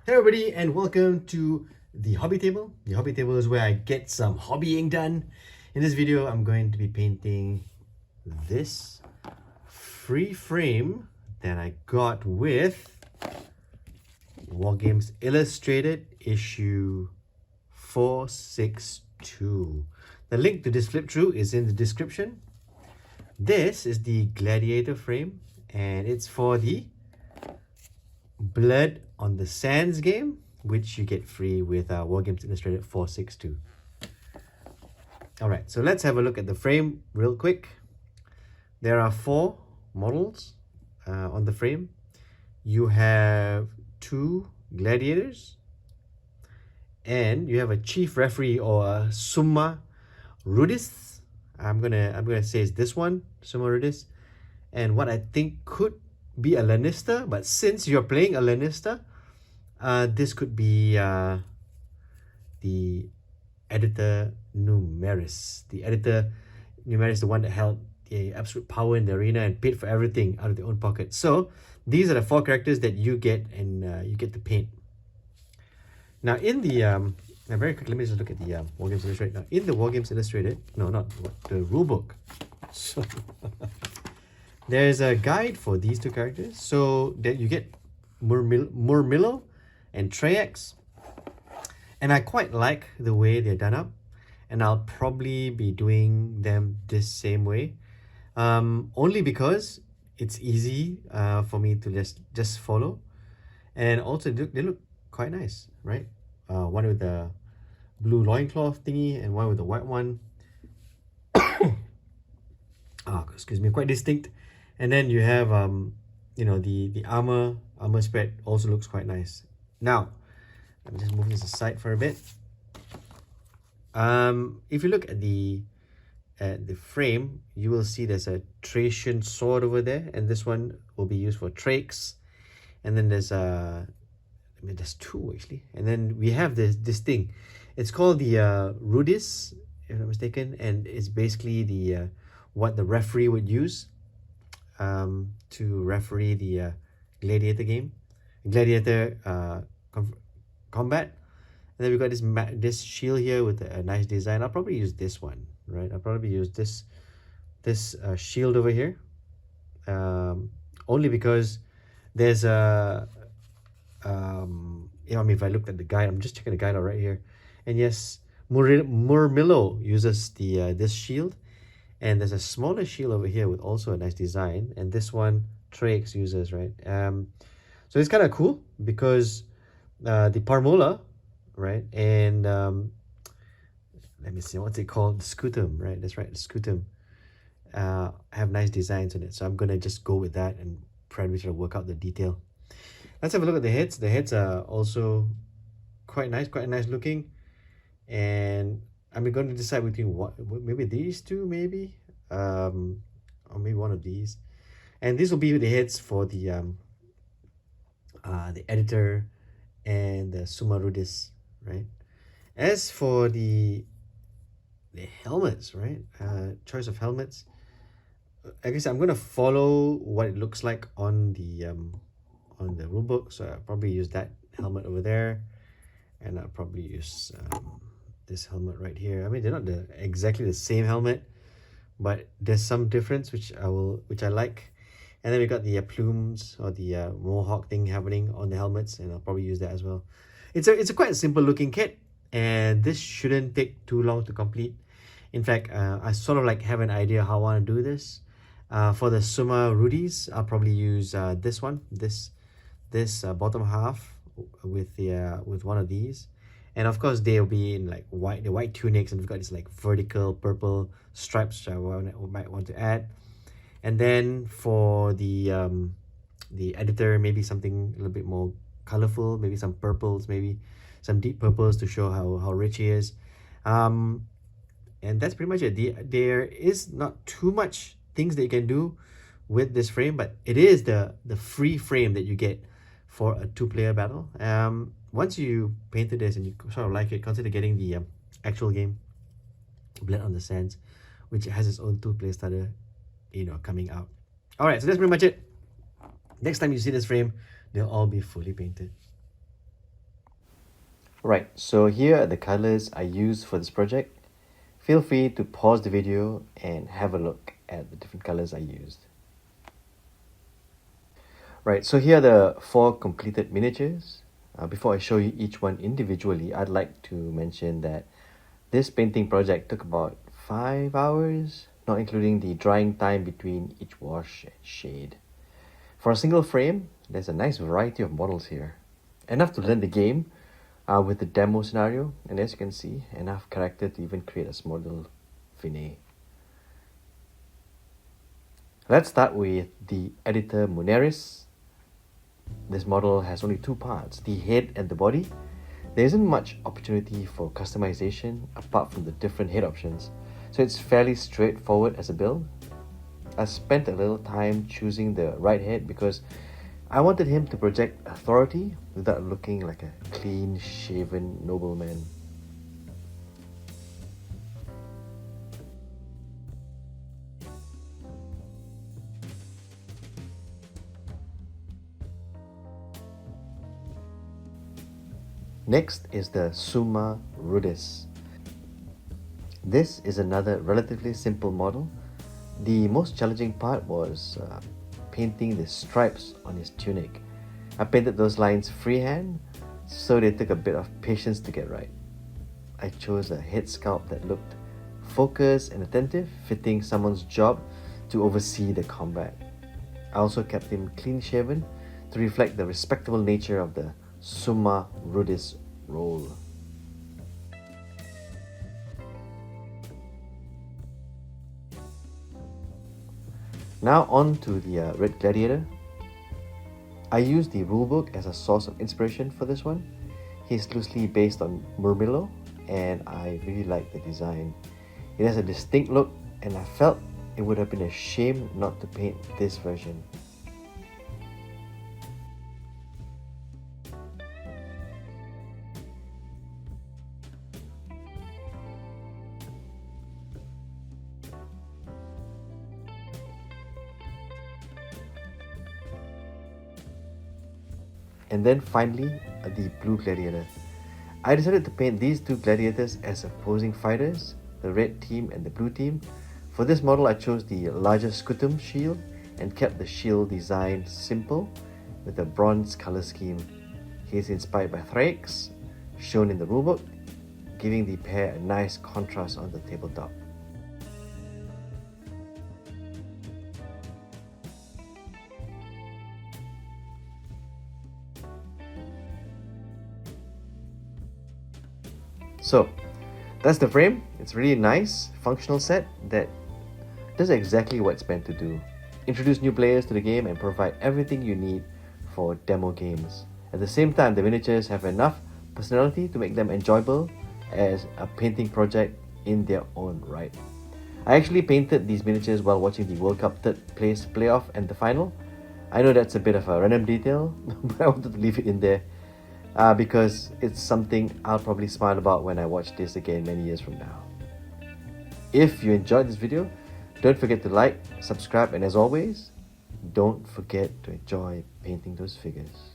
Hey everybody, and welcome to the hobby table. The hobby table is where I get some hobbying done. In this video, I'm going to be painting this free frame that I got with Wargames Illustrated issue 462. The link to this flip through is in the description. This is the Gladiator frame, and it's for the Blood on the Sands game, which you get free with Wargames Illustrated 462. Alright, so let's have a look at the frame real quick. There are 4 models on the frame. You have 2 gladiators, and you have a chief referee or a summa rudis. I'm gonna say it's this one, summa rudis, and what I think could be a Lannister, but since you're playing a Lannister, this could be the editor numeris. The editor numeris, the one that held the absolute power in the arena and paid for everything out of their own pocket. So these are the 4 characters that you get, and you get to paint. Now in the now very quickly, let me just look at the Wargames Illustrated. Now in the Wargames Illustrated, no, not the rulebook. So there's a guide for these 2 characters, so that you get Murmillo and Treyax. And I quite like the way they're done up, and I'll probably be doing them this same way, only because it's easy for me to just follow, and also they look quite nice, right? One with the blue loincloth thingy and one with the white one. Excuse me, quite distinct. And then you have you know, the armor spread also looks quite nice. Now let me just move this aside for a bit. If you look at the frame, you will see there's a Thracian sword over there, and this one will be used for Thrakes. And then there's there's 2 actually, and then we have this thing. It's called the Rudis, if I'm not mistaken, and it's basically the what the referee would use to referee the Gladiator game, Gladiator combat. And then we got this shield here with a nice design. I'll probably use this one, right? I'll probably use this shield over here, only because there's a you know, I mean, if I looked at the guide, I'm just checking the guide out right here, and yes, Murmillo uses the this shield, and there's a smaller shield over here with also a nice design, and this one Trax uses, right? So it's kind of cool because the Parmola, right, and let me see, what's it called, the Scutum, right? That's right, the Scutum have nice designs on it, so I'm gonna just go with that and probably try to work out the detail. Let's have a look at the heads. The heads are also quite nice looking, and I'm going to decide between what, maybe these 2, maybe, or maybe one of these, and these will be the heads for the editor and the Summa Rudis, right? As for the helmets, right? Choice of helmets. I guess I'm gonna follow what it looks like on the rulebook, so I'll probably use that helmet over there, and I'll probably use this helmet right here. I mean, they're not exactly the same helmet, but there's some difference which I like. And then we got the plumes or the mohawk thing happening on the helmets, and I'll probably use that as well. It's a quite simple looking kit, and this shouldn't take too long to complete. In fact, I sort of like have an idea how I want to do this. For the Summa Rudis, I'll probably use this one, this bottom half with the with one of these, and of course they'll be in like the white tunics, and we've got this like vertical purple stripes which I might want to add. And then for the editor, maybe something a little bit more colorful, maybe some purples, maybe some deep purples to show how rich he is. And that's pretty much it. There is not too much things that you can do with this frame, but it is the free frame that you get for a 2-player battle. Once you painted this and you sort of like it, consider getting the actual game, Blood on the Sands, which has its own 2-player starter, you know, coming out. All right, so that's pretty much it. Next time you see this frame, they'll all be fully painted. Right, so here are the colors I used for this project. Feel free to pause the video and have a look at the different colors I used. Right, so here are the 4 completed miniatures. Before I show you each one individually, I'd like to mention that this painting project took about 5 hours, not including the drying time between each wash and shade. For a single frame, there's a nice variety of models here. Enough to learn the game with the demo scenario, and as you can see, enough character to even create a small little finale. Let's start with the editor Muneris. This model has only 2 parts, the head and the body. There isn't much opportunity for customization apart from the different head options, so it's fairly straightforward as a build. I spent a little time choosing the right head because I wanted him to project authority without looking like a clean-shaven nobleman. Next is the Summa Rudis. This is another relatively simple model. The most challenging part was painting the stripes on his tunic. I painted those lines freehand, so they took a bit of patience to get right. I chose a head sculpt that looked focused and attentive, fitting someone's job to oversee the combat. I also kept him clean-shaven to reflect the respectable nature of the Summa Rudis role. Now on to the Red Gladiator. I used the rulebook as a source of inspiration for this one. He's loosely based on Murmillo, and I really like the design. It has a distinct look, and I felt it would have been a shame not to paint this version. And then finally, the Blue Gladiator. I decided to paint these 2 gladiators as opposing fighters, the red team and the blue team. For this model, I chose the larger scutum shield and kept the shield design simple with a bronze color scheme. He is inspired by Thrax, shown in the rulebook, giving the pair a nice contrast on the tabletop. So that's the frame. It's really nice, functional set that does exactly what it's meant to do. Introduce new players to the game and provide everything you need for demo games. At the same time, the miniatures have enough personality to make them enjoyable as a painting project in their own right. I actually painted these miniatures while watching the World Cup third place playoff and the final. I know that's a bit of a random detail, but I wanted to leave it in there because it's something I'll probably smile about when I watch this again many years from now. If you enjoyed this video, don't forget to like, subscribe, and as always, don't forget to enjoy painting those figures.